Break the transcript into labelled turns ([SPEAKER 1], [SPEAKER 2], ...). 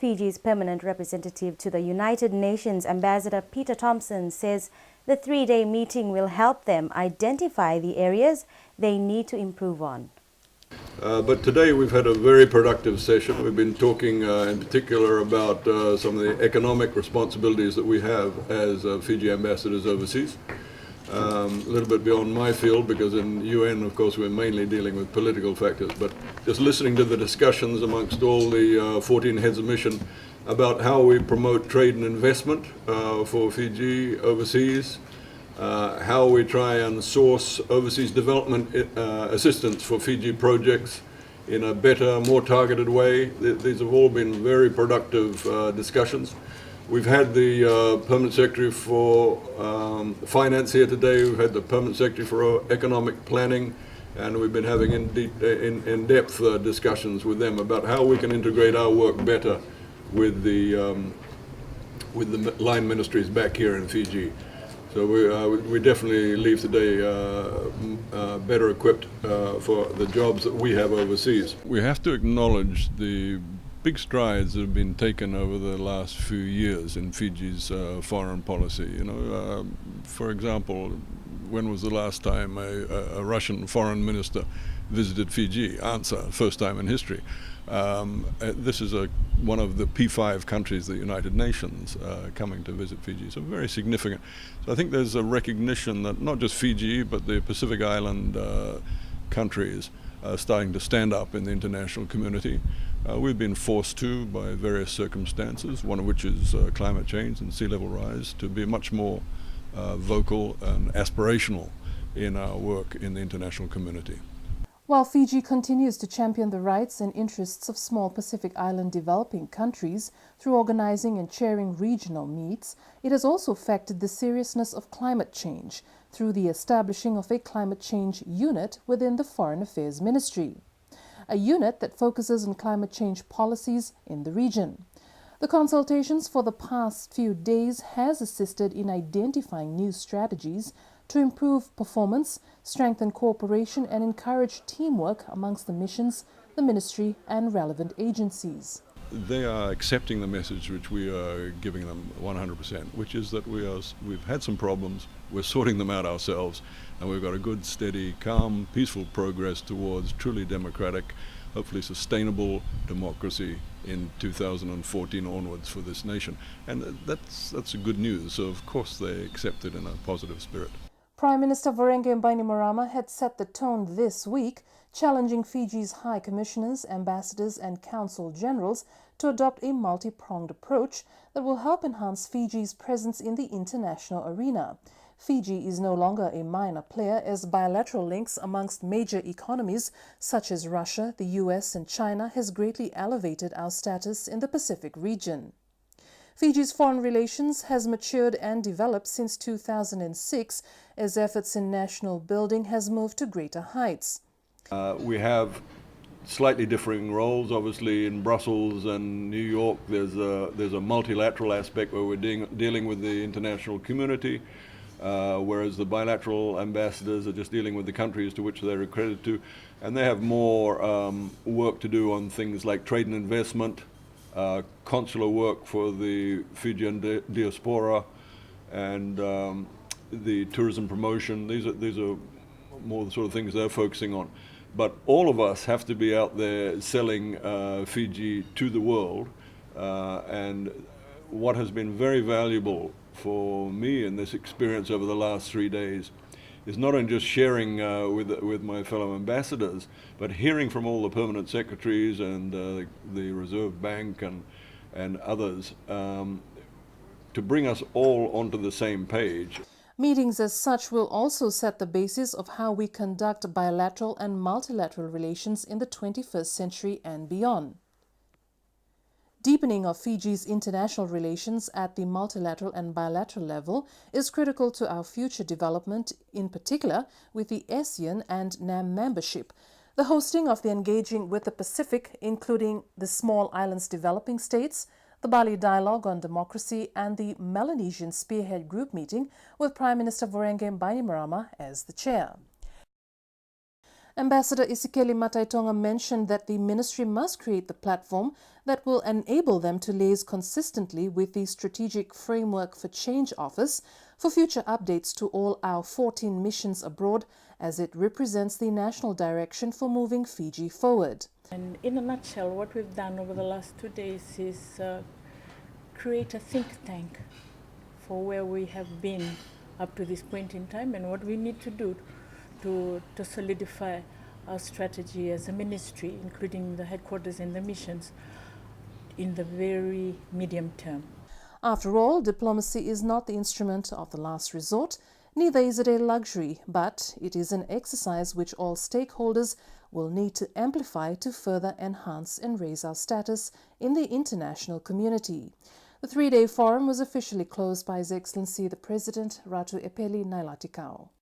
[SPEAKER 1] Fiji's permanent representative to the United Nations, Ambassador Peter Thompson, says the three-day meeting will help them identify the areas they need to improve on.
[SPEAKER 2] But today we've had a very productive session. We've been talking in particular about some of the economic responsibilities that we have as Fiji ambassadors overseas. A little bit beyond my field, because in UN, of course, we're mainly dealing with political factors, but just listening to the discussions amongst all the 14 heads of mission about how we promote trade and investment for Fiji overseas, how we try and source overseas development assistance for Fiji projects in a better, more targeted way. These have all been very productive discussions. We've had the Permanent Secretary for Finance here today. We've had the Permanent Secretary for Economic Planning, and we've been having in-depth discussions with them about how we can integrate our work better with the line ministries back here in Fiji. So we definitely leave today better equipped for the jobs that we have overseas. We have to acknowledge the big strides that have been taken over the last few years in Fiji's foreign policy. You know, for example, when was the last time a Russian foreign minister visited Fiji? Answer: first time in history. This is one of the P5 countries, the United Nations, coming to visit Fiji. So very significant. So I think there's a recognition that not just Fiji, but the Pacific Island countries are starting to stand up in the international community. We've been forced to by various circumstances, one of which is climate change and sea level rise, to be much more vocal and aspirational in our work in the international community.
[SPEAKER 3] While Fiji continues to champion the rights and interests of small Pacific Island developing countries through organizing and chairing regional meets, it has also affected the seriousness of climate change through the establishing of a climate change unit within the Foreign Affairs Ministry, a unit that focuses on climate change policies in the region. The consultations for the past few days has assisted in identifying new strategies to improve performance, strengthen cooperation, and encourage teamwork amongst the missions, the ministry, and relevant agencies.
[SPEAKER 2] They are accepting the message which we are giving them 100%, which is that we've had some problems, we're sorting them out ourselves, and we've got a good, steady, calm, peaceful progress towards truly democratic, hopefully sustainable democracy in 2014 onwards for this nation. And that's good news, so of course they accept it in a positive spirit.
[SPEAKER 3] Prime Minister Voreqe Bainimarama had set the tone this week, challenging Fiji's High Commissioners, Ambassadors and Consul Generals to adopt a multi-pronged approach that will help enhance Fiji's presence in the international arena. Fiji is no longer a minor player, as bilateral links amongst major economies such as Russia, the US and China has greatly elevated our status in the Pacific region. Fiji's foreign relations has matured and developed since 2006 as efforts in national building has moved to greater heights.
[SPEAKER 2] We have slightly differing roles. Obviously in Brussels and New York there's a multilateral aspect where we're dealing with the international community, whereas the bilateral ambassadors are just dealing with the countries to which they're accredited to, and they have more work to do on things like trade and investment, consular work for the Fijian diaspora, and the tourism promotion. These are more the sort of things they're focusing on. But all of us have to be out there selling Fiji to the world, and what has been very valuable for me in this experience over the last 3 days is not only just sharing with my fellow ambassadors, but hearing from all the permanent secretaries and the Reserve Bank and others to bring us all onto the same page.
[SPEAKER 3] Meetings as such will also set the basis of how we conduct bilateral and multilateral relations in the 21st century and beyond. Deepening of Fiji's international relations at the multilateral and bilateral level is critical to our future development, in particular with the ASEAN and NAM membership. The hosting of the Engaging with the Pacific, including the Small Islands Developing States, the Bali Dialogue on Democracy and the Melanesian Spearhead Group meeting with Prime Minister Voreqe Bainimarama as the chair. Ambassador Isikeli Mataitonga mentioned that the ministry must create the platform that will enable them to liaise consistently with the Strategic Framework for Change Office for future updates to all our 14 missions abroad, as it represents the national direction for moving Fiji forward.
[SPEAKER 4] And in a nutshell, what we've done over the last 2 days is create a think tank for where we have been up to this point in time and what we need to do to solidify our strategy as a ministry, including the headquarters and the missions, in the very medium term.
[SPEAKER 3] After all, diplomacy is not the instrument of the last resort, neither is it a luxury, but it is an exercise which all stakeholders will need to amplify to further enhance and raise our status in the international community. The 3-day forum was officially closed by His Excellency the President Ratu Epeli Nailatikau.